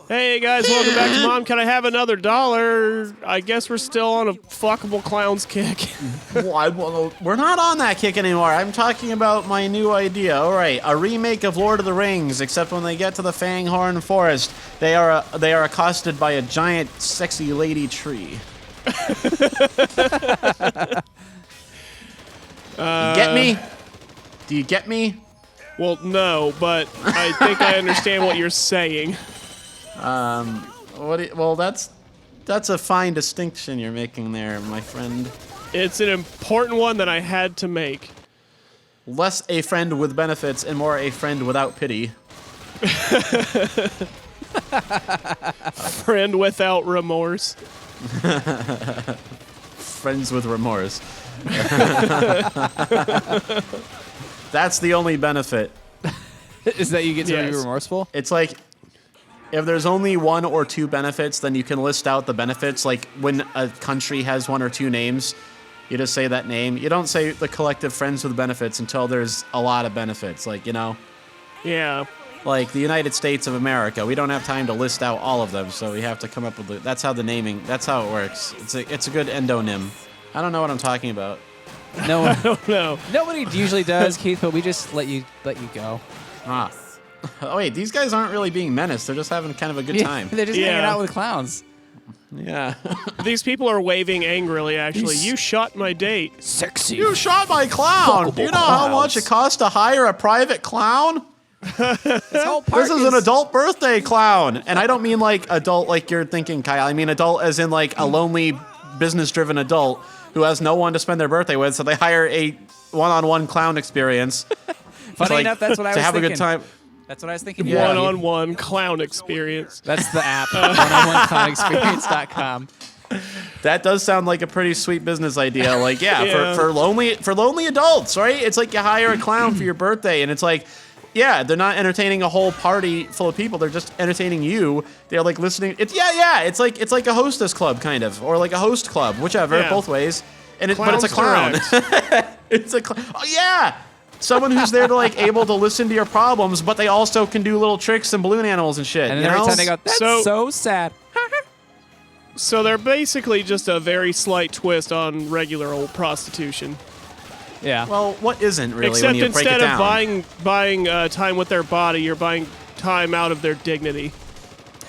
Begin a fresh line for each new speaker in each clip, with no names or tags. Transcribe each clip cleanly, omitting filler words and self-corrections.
Hey guys, welcome back to Mom. Can I have another $1? I guess we're still on a Fuckable Clowns kick.
We're not on that kick anymore. I'm talking about my new idea. All right, a remake of Lord of the Rings, except when they get to the Fanghorn Forest, they are accosted by a giant, sexy lady tree. Get me? Do you get me?
Well, no, but I think I understand what you're saying.
Well, that's a fine distinction you're making there, my friend.
It's an important one that I had to make.
Less a friend with benefits and more a friend without pity.
Friend without remorse.
Friends with remorse. That's the only benefit.
Is that you get to be remorseful?
It's like, if there's only one or two benefits, then you can list out the benefits. Like when a country has one or two names, you just say that name. You don't say the collective friends with benefits until there's a lot of benefits. Like, you know?
Yeah.
Like the United States of America. We don't have time to list out all of them, so we have to come up with that's how the naming, that's how it works. It's a good endonym. I don't know what I'm talking about.
No,
I don't know.
Nobody usually does, Keith, but we just let you go.
Ah. Oh wait, these guys aren't really being menaced. They're just having kind of a good time.
They're just hanging out with clowns.
Yeah.
These people are waving angrily, actually. You shot my date.
Sexy.
You shot my clown. Do you know how much it costs to hire a private clown? This is an adult birthday clown. And I don't mean like adult like you're thinking, Kyle. I mean adult as in like a lonely, business-driven adult who has no one to spend their birthday with, so they hire a one-on-one clown experience.
Funny enough, that's what I was thinking.
To have a good time.
That's what I was thinking.
Yeah. One-on-one clown experience.
That's the app. oneononeclownexperience.com.
That does sound like a pretty sweet business idea. Like, for lonely adults, right? It's like you hire a clown for your birthday, and it's like, yeah, they're not entertaining a whole party full of people. They're just entertaining you. They're like listening. It's It's like a hostess club kind of, or like a host club, whichever.
Yeah.
Both ways. And but it's a clown. It's a oh yeah. Someone who's there to like able to listen to your problems, but they also can do little tricks and balloon animals and shit.
And then every time they go, that's so sad.
So they're basically just a very slight twist on regular old prostitution.
Yeah.
Well, what isn't really
Except
when you break it
instead
down?
of buying time with their body, you're buying time out of their dignity.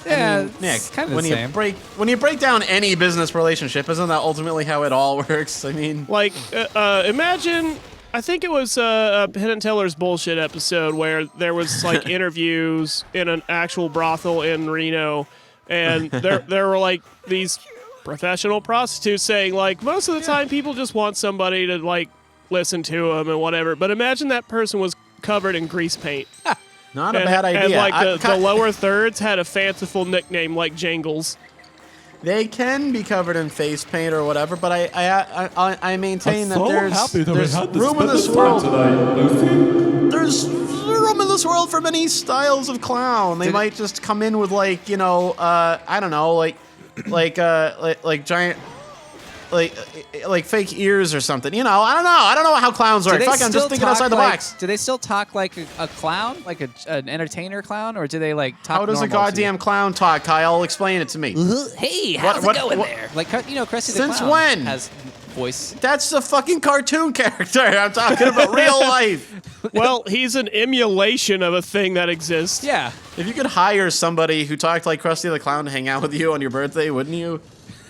Yeah,
I mean, Nick,
it's kind of
when
the same.
when you break down any business relationship, isn't that ultimately how it all works? I mean,
Like, imagine. I think it was a Penn and Teller's bullshit episode where there was like interviews in an actual brothel in Reno, and there were like these professional prostitutes saying like most of the time people just want somebody to like listen to them and whatever. But imagine that person was covered in grease paint.
not a bad idea.
And like the lower thirds had a fanciful nickname like Jangles.
They can be covered in face paint or whatever, but I maintain that there's room in this world. There's room in this world for many styles of clown. They might just come in with like, you know, I don't know, like giant, like fake ears or something. You know, I don't know how clowns work. Fuck, I'm just thinking outside the box.
Do they still talk like a clown, like an entertainer clown, or do they like talk?
How does a goddamn clown talk, Kyle? Explain it to me.
Hey, how's it going there? Like, you know, Krusty the Clown.
Since when?
Has voice.
That's a fucking cartoon character. I'm talking about real life.
Well, he's an emulation of a thing that exists.
Yeah.
If you could hire somebody who talked like Krusty the Clown to hang out with you on your birthday, wouldn't you?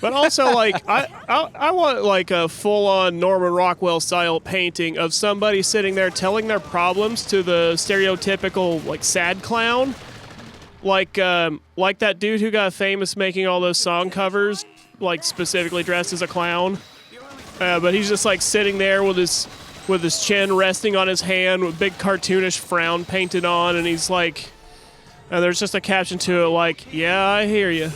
But also, like, I want, like, a full-on Norman Rockwell-style painting of somebody sitting there telling their problems to the stereotypical, like, sad clown. Like that dude who got famous making all those song covers, like, specifically dressed as a clown. But he's just, like, sitting there with his chin resting on his hand with a big cartoonish frown painted on, and he's like... And there's just a caption to it like, yeah, I hear you.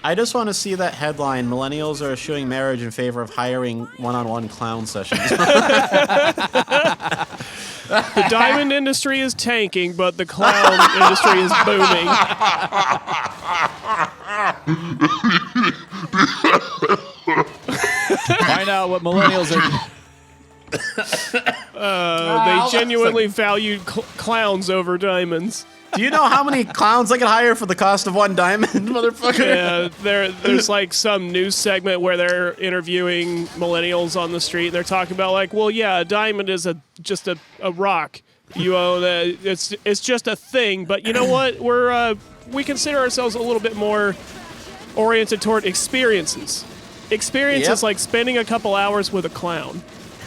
I just want to see that headline, millennials are eschewing marriage in favor of hiring one-on-one clown sessions.
The diamond industry is tanking, but the clown industry is booming.
Find out what millennials are.
They genuinely value clowns over diamonds.
Do you know how many clowns I could hire for the cost of 1 diamond, motherfucker?
Yeah, there's like some news segment where they're interviewing millennials on the street, and they're talking about like, well, yeah, a diamond is just a rock. You own it's just a thing, but you know what? We consider ourselves a little bit more oriented toward experiences. Experiences like spending a couple hours with a clown.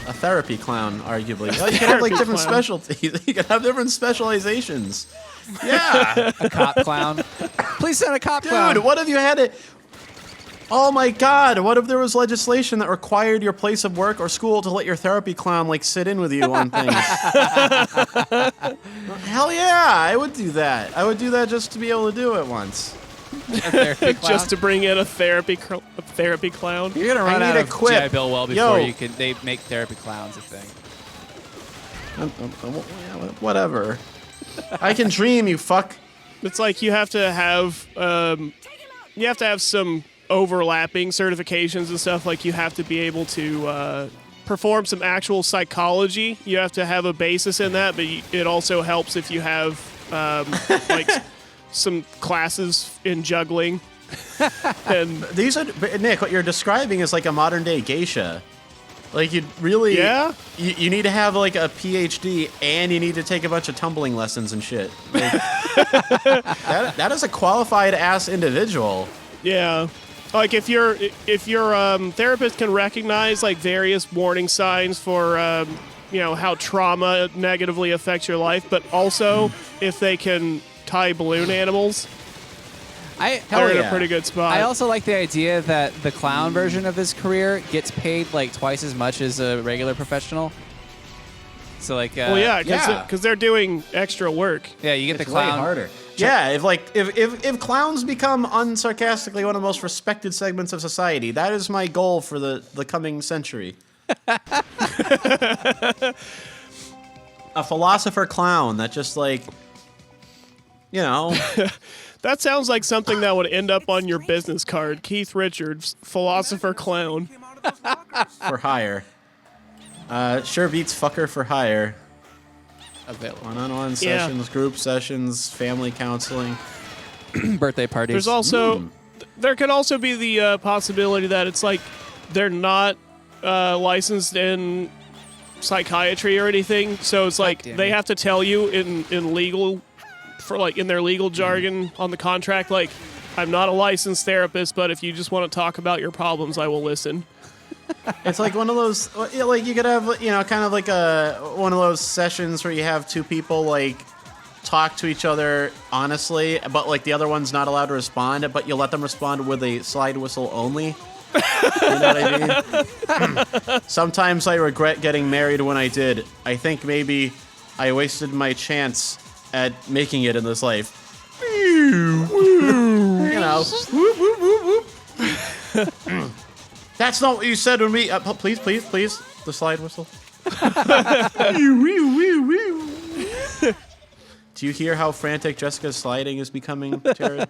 A therapy clown, arguably. Oh, you can have like different specialties. You can have different specializations. Yeah.
A cop clown. Please send a cop clown.
Dude, what if you had it? Oh my God! What if there was legislation that required your place of work or school to let your therapy clown like sit in with you on things? Hell yeah! I would do that. I would do that just to be able to do it once.
Just to bring in a therapy clown.
You're gonna run out of
quip.
GI Bill well before they make therapy clowns a thing.
Whatever. I can dream, you fuck.
It's like you have to have some overlapping certifications and stuff. Like you have to be able to perform some actual psychology. You have to have a basis in that, but it also helps if you have like some classes in juggling. And
these are Nick. What you're describing is like a modern day geisha. Like you'd really, you need to have like a PhD and you need to take a bunch of tumbling lessons and shit. Like, that is a qualified ass individual.
Yeah. Like if your therapist can recognize like various warning signs for how trauma negatively affects your life, but also if they can tie balloon animals, they're in a pretty good spot.
I also like the idea that the clown version of this career gets paid like twice as much as a regular professional. So like,
because they're doing extra work.
Yeah, you get
it's
the clown
way harder. Yeah, if clowns become unsarcastically one of the most respected segments of society, that is my goal for the coming century. A philosopher clown that just like,
That sounds like something that would end up on your business card. Keith Richards, philosopher clown.
For hire. Sure beats fucker for hire.
available.
One-on-one sessions, group sessions, family counseling.
Birthday parties.
There's also there could also be the possibility that it's like they're not licensed in psychiatry or anything, so it's like they have to tell you in legal, for like in their legal jargon on the contract, like, I'm not a licensed therapist, but if you just want to talk about your problems, I will listen.
It's like one of those, like you could have, kind of like one of those sessions where you have two people like talk to each other honestly, but like the other one's not allowed to respond, but you let them respond with a slide whistle only. You know what I mean? Sometimes I regret getting married when I did. I think maybe I wasted my chance at making it in this life. Whoop, whoop, whoop, whoop. That's not what you said to me. Please, the slide whistle. Do you hear how frantic Jessica's sliding is becoming, Jared?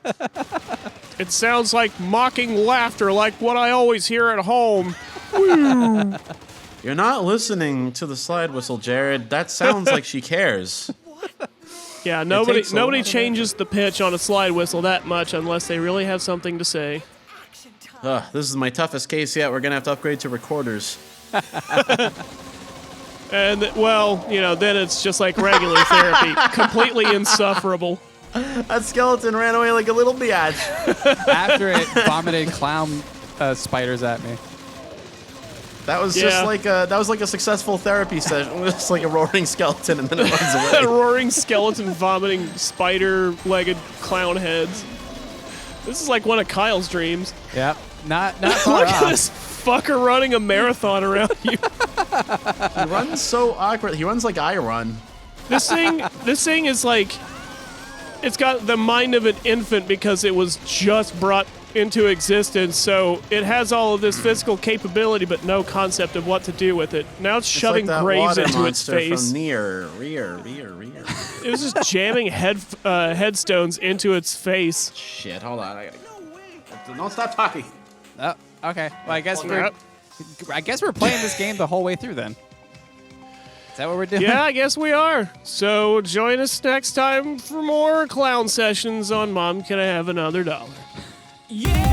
It sounds like mocking laughter, like what I always hear at home.
You're not listening to the slide whistle, Jared. That sounds like she cares.
Yeah, nobody changes the pitch on a slide whistle that much unless they really have something to say.
This is my toughest case yet. We're going to have to upgrade to recorders.
And, well, then it's just like regular therapy. Completely insufferable.
That skeleton ran away like a little biatch.
After it vomited clown spiders at me.
That was just like a successful therapy session. It was just like a roaring skeleton and then it runs away.
A roaring skeleton vomiting spider-legged clown heads. This is like one of Kyle's dreams.
Yep. Not far
Look
off.
at this fucker running a marathon around you.
He runs so awkward. He runs like I run.
This thing is like, it's got the mind of an infant because it was just brought into existence, so it has all of this physical capability but no concept of what to do with it. Now it's shoving
like that
graves
water
into its
monster
face.
From rear.
It was just jamming headstones into its face.
Shit, hold on. I gotta go. Don't stop talking.
Oh, okay. Well, I guess we're playing this game the whole way through then. that what we're doing?
Yeah, I guess we are. So join us next time for more clown sessions on Mom Can I Have Another Dollar?
Yeah.